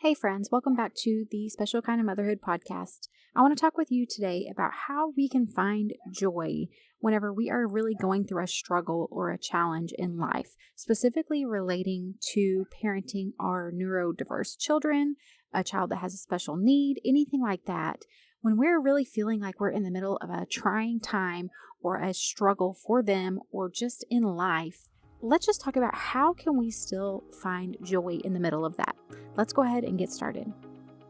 Hey friends, welcome back to the Special Kind of Motherhood podcast. I want to talk with you today about how we can find joy whenever we are really going through a struggle or a challenge in life, specifically relating to parenting our neurodiverse children, a child that has a special need, anything like that. When we're really feeling like we're in the middle of a trying time or a struggle for them or just in life, let's just talk about how can we still find joy in the middle of that. Let's go ahead and get started.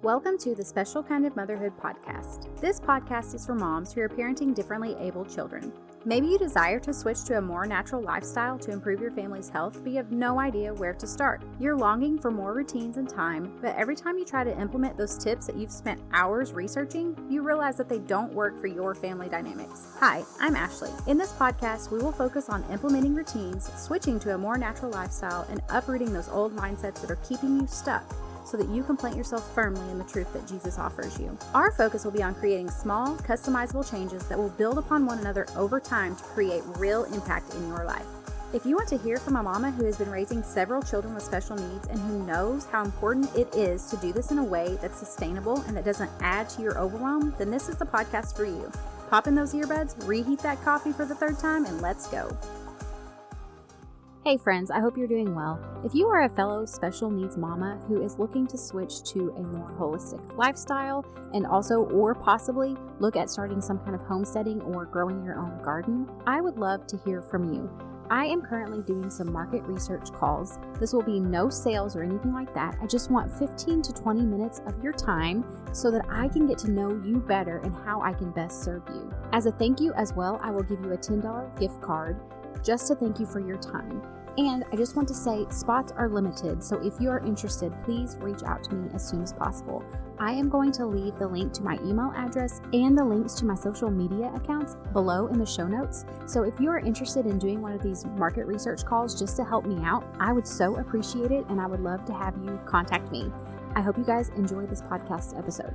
Welcome to the Special Kind of Motherhood podcast. This podcast is for moms who are parenting differently abled children. Maybe you desire to switch to a more natural lifestyle to improve your family's health, but you have no idea where to start. You're longing for more routines and time, but every time you try to implement those tips that you've spent hours researching, you realize that they don't work for your family dynamics. Hi, I'm Ashley. In this podcast, we will focus on implementing routines, switching to a more natural lifestyle, and uprooting those old mindsets that are keeping you stuck, so that you can plant yourself firmly in the truth that Jesus offers you. Our focus will be on creating small, customizable changes that will build upon one another over time to create real impact in your life. If you want to hear from a mama who has been raising several children with special needs and who knows how important it is to do this in a way that's sustainable and that doesn't add to your overwhelm, then this is the podcast for you. Pop in those earbuds, reheat that coffee for the third time, and let's go. Hey friends, I hope you're doing well. If you are a fellow special needs mama who is looking to switch to a more holistic lifestyle and also or possibly look at starting some kind of homesteading or growing your own garden, I would love to hear from you. I am currently doing some market research calls. This will be no sales or anything like that. I just want 15 to 20 minutes of your time so that I can get to know you better and how I can best serve you. As a thank you as well, I will give you a $10 gift card just to thank you for your time. And I just want to say spots are limited, so if you are interested, please reach out to me as soon as possible. I am going to leave the link to my email address and the links to my social media accounts below in the show notes. So if you are interested in doing one of these market research calls just to help me out, I would so appreciate it, and I would love to have you contact me. I hope you guys enjoy this podcast episode.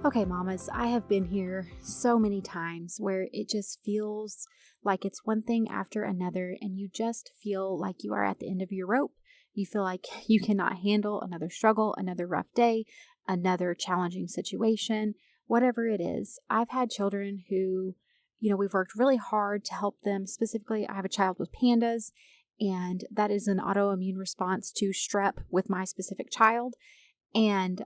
Okay, mamas, I have been here so many times where it just feels like it's one thing after another, and you just feel like you are at the end of your rope. You feel like you cannot handle another struggle, another rough day, another challenging situation, whatever it is. I've had children who, we've worked really hard to help them. Specifically, I have a child with pandas, and that is an autoimmune response to strep with my specific child. And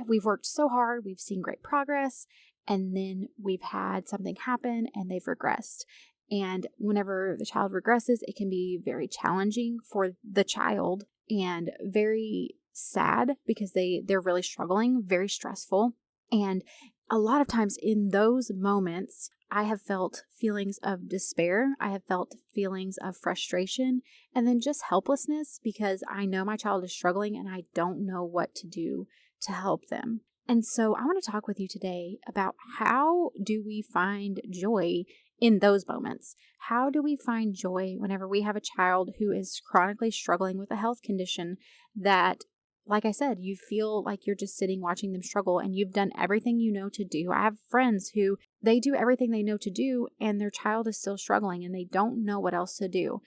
we've worked so hard, we've seen great progress, and then we've had something happen and they've regressed. And whenever the child regresses, it can be very challenging for the child and very sad because they're really struggling, very stressful. And a lot of times in those moments, I have felt feelings of despair. I have felt feelings of frustration and then just helplessness because I know my child is struggling and I don't know what to do to help them. And so I want to talk with you today about how do we find joy in those moments? How do we find joy whenever we have a child who is chronically struggling with a health condition that, like I said, you feel like you're just sitting watching them struggle and you've done everything you know to do. I have friends who they do everything they know to do and their child is still struggling and they don't know what else to do.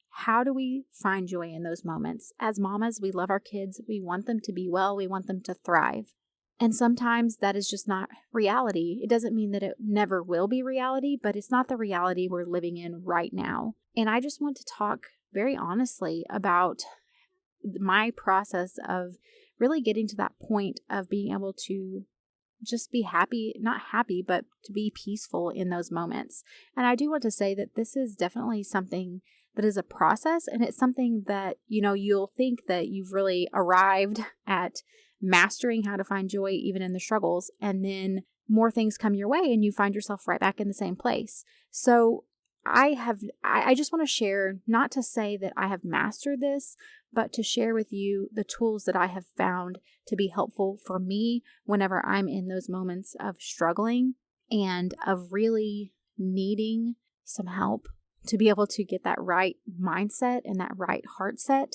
How do we find joy in those moments? As mamas, we love our kids. We want them to be well. We want them to thrive. And sometimes that is just not reality. It doesn't mean that it never will be reality, but it's not the reality we're living in right now. And I just want to talk very honestly about my process of really getting to that point of being able to just be happy, not happy, but to be peaceful in those moments. And I do want to say that this is definitely something that is a process, and it's something that, you'll think that you've really arrived at mastering how to find joy even in the struggles, and then more things come your way and you find yourself right back in the same place. So I just want to share, not to say that I have mastered this, but to share with you the tools that I have found to be helpful for me whenever I'm in those moments of struggling and of really needing some help to be able to get that right mindset and that right heart set.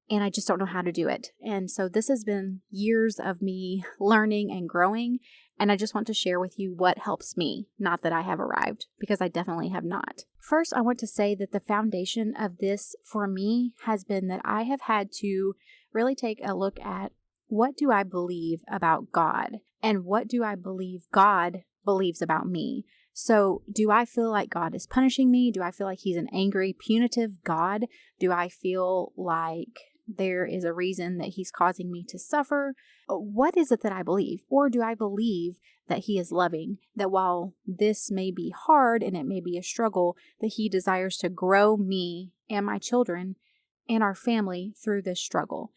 And I just don't know how to do it. And so this has been years of me learning and growing. And I just want to share with you what helps me. Not that I have arrived, because I definitely have not. First, I want to say that the foundation of this for me has been that I have had to really take a look at, what do I believe about God? And what do I believe God believes about me? So do I feel like God is punishing me? Do I feel like he's an angry, punitive God? Do I feel like there is a reason that he's causing me to suffer? What is it that I believe? Or do I believe that he is loving, that while this may be hard and it may be a struggle, that he desires to grow me and my children and our family through this struggle?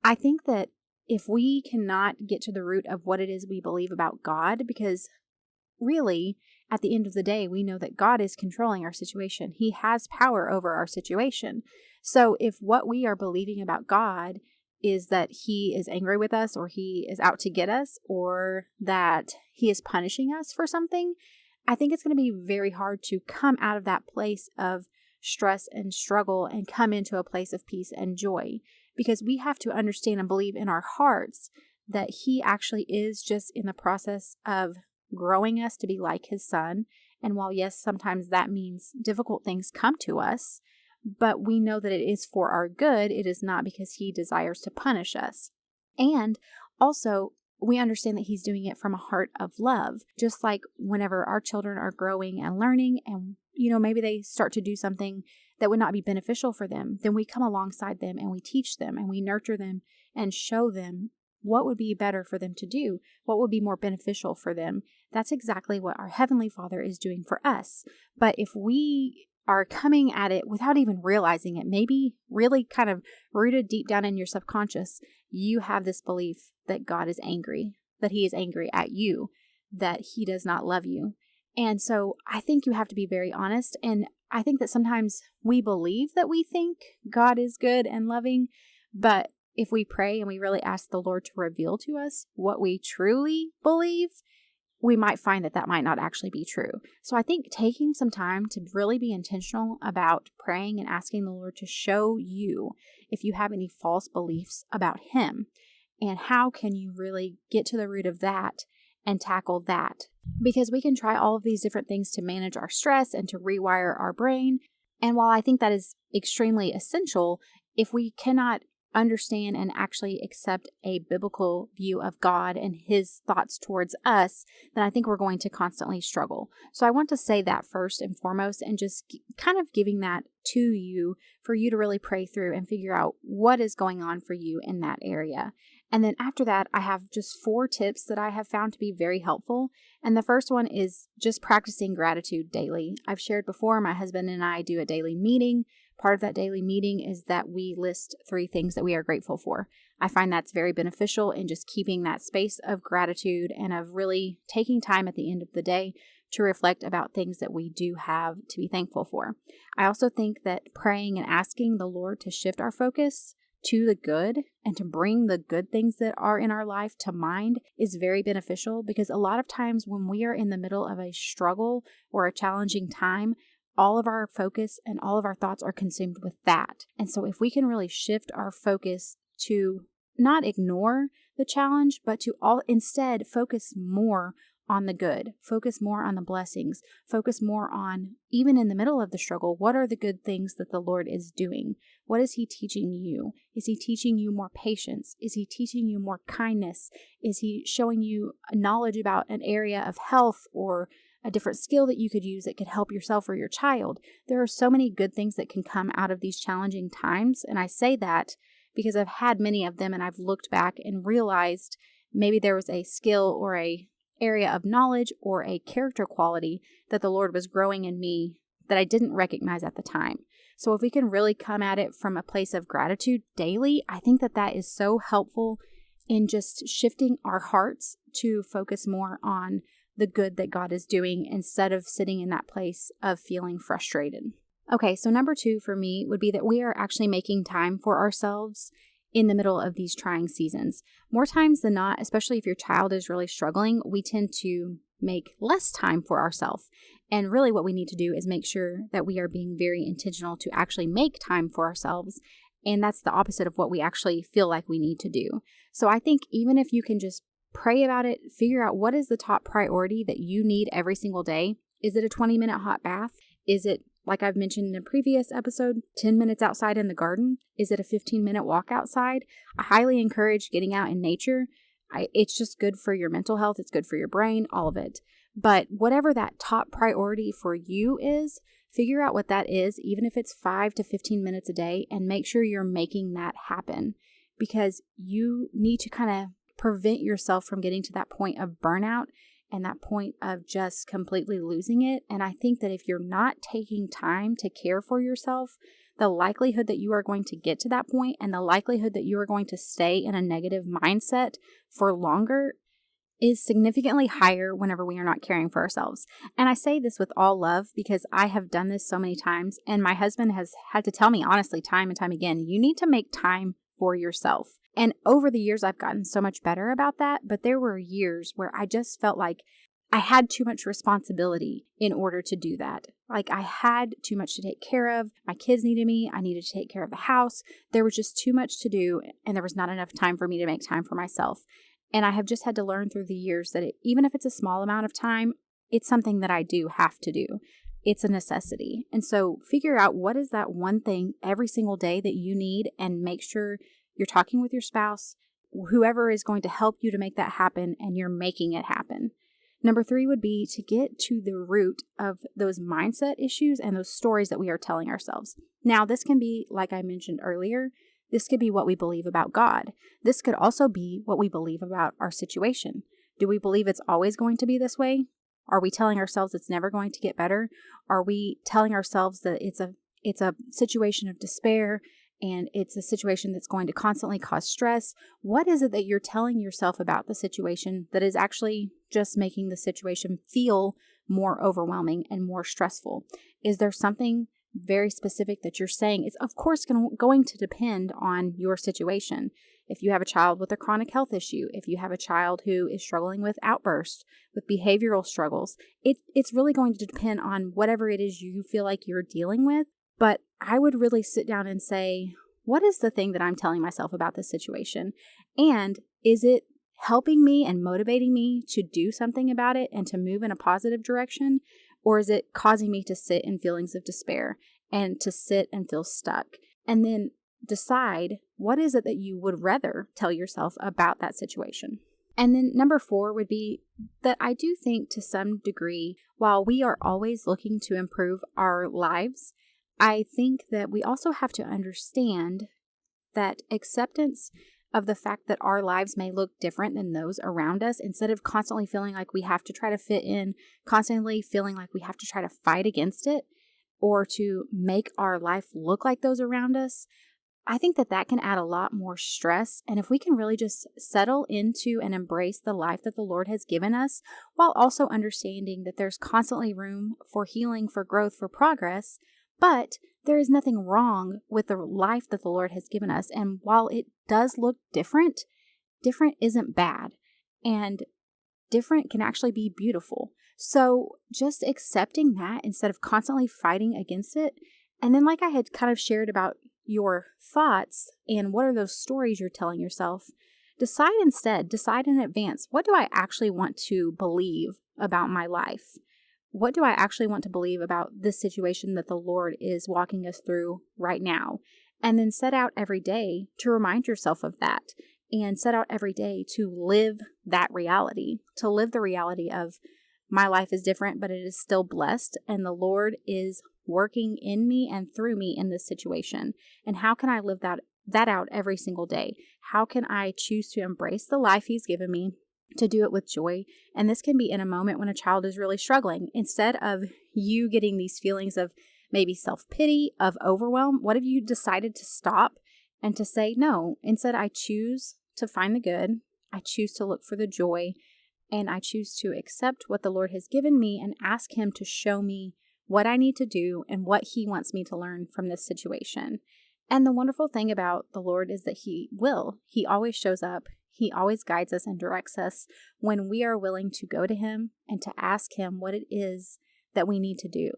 I think that if we cannot get to the root of what it is we believe about God, because really, at the end of the day, we know that God is controlling our situation. He has power over our situation. So if what we are believing about God is that he is angry with us, or he is out to get us, or that he is punishing us for something, I think it's going to be very hard to come out of that place of stress and struggle and come into a place of peace and joy, because we have to understand and believe in our hearts that he actually is just in the process of growing us to be like his son. And while, yes, sometimes that means difficult things come to us, but we know that it is for our good. It is not because he desires to punish us. And also, we understand that he's doing it from a heart of love, just like whenever our children are growing and learning, and maybe they start to do something that would not be beneficial for them, then we come alongside them and we teach them and we nurture them and show them what would be better for them to do, what would be more beneficial for them. That's exactly what our Heavenly Father is doing for us. But if we are coming at it without even realizing it, maybe really kind of rooted deep down in your subconscious, you have this belief that God is angry, that he is angry at you, that he does not love you. And so I think you have to be very honest. And I think that sometimes we believe that we think God is good and loving, but if we pray and we really ask the Lord to reveal to us what we truly believe, we might find that that might not actually be true. So I think taking some time to really be intentional about praying and asking the Lord to show you if you have any false beliefs about him, and how can you really get to the root of that and tackle that. Because we can try all of these different things to manage our stress and to rewire our brain. And while I think that is extremely essential, if we cannot understand and actually accept a biblical view of God and his thoughts towards us, then I think we're going to constantly struggle. So I want to say that first and foremost, and just kind of giving that to you for you to really pray through and figure out what is going on for you in that area. And then after that, I have just 4 tips that I have found to be very helpful. And the first one is just practicing gratitude daily. I've shared before, my husband and I do a daily meeting. Part of that daily meeting is that we list 3 things that we are grateful for. I find that's very beneficial in just keeping that space of gratitude and of really taking time at the end of the day to reflect about things that we do have to be thankful for. I also think that praying and asking the Lord to shift our focus to the good and to bring the good things that are in our life to mind is very beneficial, because a lot of times when we are in the middle of a struggle or a challenging time, all of our focus and all of our thoughts are consumed with that. And so if we can really shift our focus to not ignore the challenge, but to instead focus more on the good, focus more on the blessings, focus more on, even in the middle of the struggle, what are the good things that the Lord is doing? What is he teaching you? Is he teaching you more patience? Is he teaching you more kindness? Is he showing you knowledge about an area of health or a different skill that you could use that could help yourself or your child? There are so many good things that can come out of these challenging times. And I say that because I've had many of them, and I've looked back and realized maybe there was a skill or a area of knowledge or a character quality that the Lord was growing in me that I didn't recognize at the time. So if we can really come at it from a place of gratitude daily, I think that that is so helpful in just shifting our hearts to focus more on the good that God is doing instead of sitting in that place of feeling frustrated. Okay, so number 2 for me would be that we are actually making time for ourselves in the middle of these trying seasons. More times than not, especially if your child is really struggling, we tend to make less time for ourselves. And really what we need to do is make sure that we are being very intentional to actually make time for ourselves. And that's the opposite of what we actually feel like we need to do. So I think even if you can just pray about it, figure out what is the top priority that you need every single day. Is it a 20-minute hot bath? Is it Like I've mentioned in a previous episode, 10 minutes outside in the garden. Is it a 15-minute walk outside? I highly encourage getting out in nature. It's just good for your mental health. It's good for your brain, all of it. But whatever that top priority for you is, figure out what that is, even if it's 5 to 15 minutes a day, and make sure you're making that happen, because you need to kind of prevent yourself from getting to that point of burnout and that point of just completely losing it. And I think that if you're not taking time to care for yourself, the likelihood that you are going to get to that point and the likelihood that you are going to stay in a negative mindset for longer is significantly higher whenever we are not caring for ourselves. And I say this with all love because I have done this so many times, and my husband has had to tell me honestly time and time again, you need to make time for yourself. And over the years, I've gotten so much better about that, but there were years where I just felt like I had too much responsibility in order to do that. Like I had too much to take care of. My kids needed me. I needed to take care of the house. There was just too much to do, and there was not enough time for me to make time for myself. And I have just had to learn through the years that even if it's a small amount of time, it's something that I do have to do. It's a necessity. And so figure out what is that one thing every single day that you need, and make sure you're talking with your spouse, whoever is going to help you to make that happen, and you're making it happen. Number 3 would be to get to the root of those mindset issues and those stories that we are telling ourselves. Now, this can be, like I mentioned earlier, this could be what we believe about God. This could also be what we believe about our situation. Do we believe it's always going to be this way? Are we telling ourselves it's never going to get better? Are we telling ourselves that it's a situation of despair and it's a situation that's going to constantly cause stress? What is it that you're telling yourself about the situation that is actually just making the situation feel more overwhelming and more stressful? Is there something very specific that you're saying? It's of course going to depend on your situation. If you have a child with a chronic health issue, if you have a child who is struggling with outbursts, with behavioral struggles, it's really going to depend on whatever it is you feel like you're dealing with. But I would really sit down and say, what is the thing that I'm telling myself about this situation? And is it helping me and motivating me to do something about it and to move in a positive direction? Or is it causing me to sit in feelings of despair and to sit and feel stuck? And then decide, what is it that you would rather tell yourself about that situation? And then number 4 would be that I do think to some degree, while we are always looking to improve our lives, I think that we also have to understand that acceptance of the fact that our lives may look different than those around us, instead of constantly feeling like we have to try to fit in, constantly feeling like we have to try to fight against it or to make our life look like those around us, I think that can add a lot more stress. And if we can really just settle into and embrace the life that the Lord has given us, while also understanding that there's constantly room for healing, for growth, for progress, but there is nothing wrong with the life that the Lord has given us. And while it does look different, different isn't bad. And different can actually be beautiful. So just accepting that instead of constantly fighting against it. And then, like I had kind of shared about your thoughts and what are those stories you're telling yourself, decide in advance, what do I actually want to believe about my life? What do I actually want to believe about this situation that the Lord is walking us through right now? And then set out every day to remind yourself of that, and set out every day to live that reality, to live the reality of my life is different, but it is still blessed, and the Lord is working in me and through me in this situation. And how can I live that out every single day? How can I choose to embrace the life He's given me, to do it with joy? And this can be in a moment when a child is really struggling. Instead of you getting these feelings of maybe self-pity, of overwhelm, what if you decided to stop and to say, no, instead I choose to find the good, I choose to look for the joy, and I choose to accept what the Lord has given me and ask Him to show me what I need to do and what He wants me to learn from this situation. And the wonderful thing about the Lord is that He always shows up. He always guides us and directs us when we are willing to go to Him and to ask Him what it is that we need to do.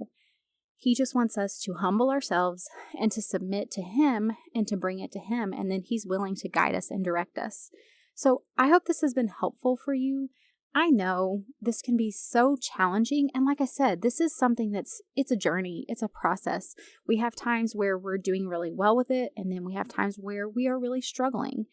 He just wants us to humble ourselves and to submit to Him and to bring it to Him, and then He's willing to guide us and direct us. So I hope this has been helpful for you. I know this can be so challenging. And like I said, this is something it's a journey. It's a process. We have times where we're doing really well with it. And then we have times where we are really struggling.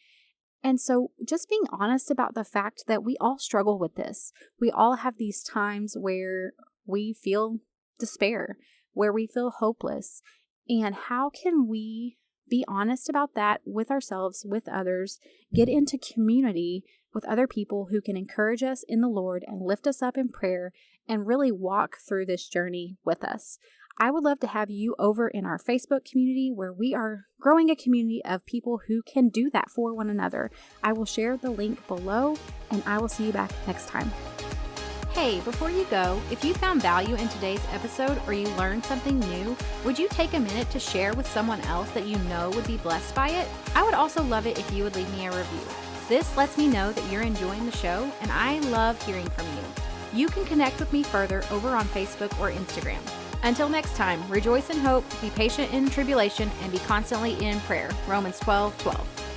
And so just being honest about the fact that we all struggle with this. We all have these times where we feel despair, where we feel hopeless. And how can we be honest about that with ourselves, with others, get into community with other people who can encourage us in the Lord and lift us up in prayer and really walk through this journey with us. I would love to have you over in our Facebook community where we are growing a community of people who can do that for one another. I will share the link below, and I will see you back next time. Hey, before you go, if you found value in today's episode or you learned something new, would you take a minute to share with someone else that you know would be blessed by it? I would also love it if you would leave me a review. This lets me know that you're enjoying the show, and I love hearing from you. You can connect with me further over on Facebook or Instagram. Until next time, rejoice in hope, be patient in tribulation, and be constantly in prayer. Romans 12:12.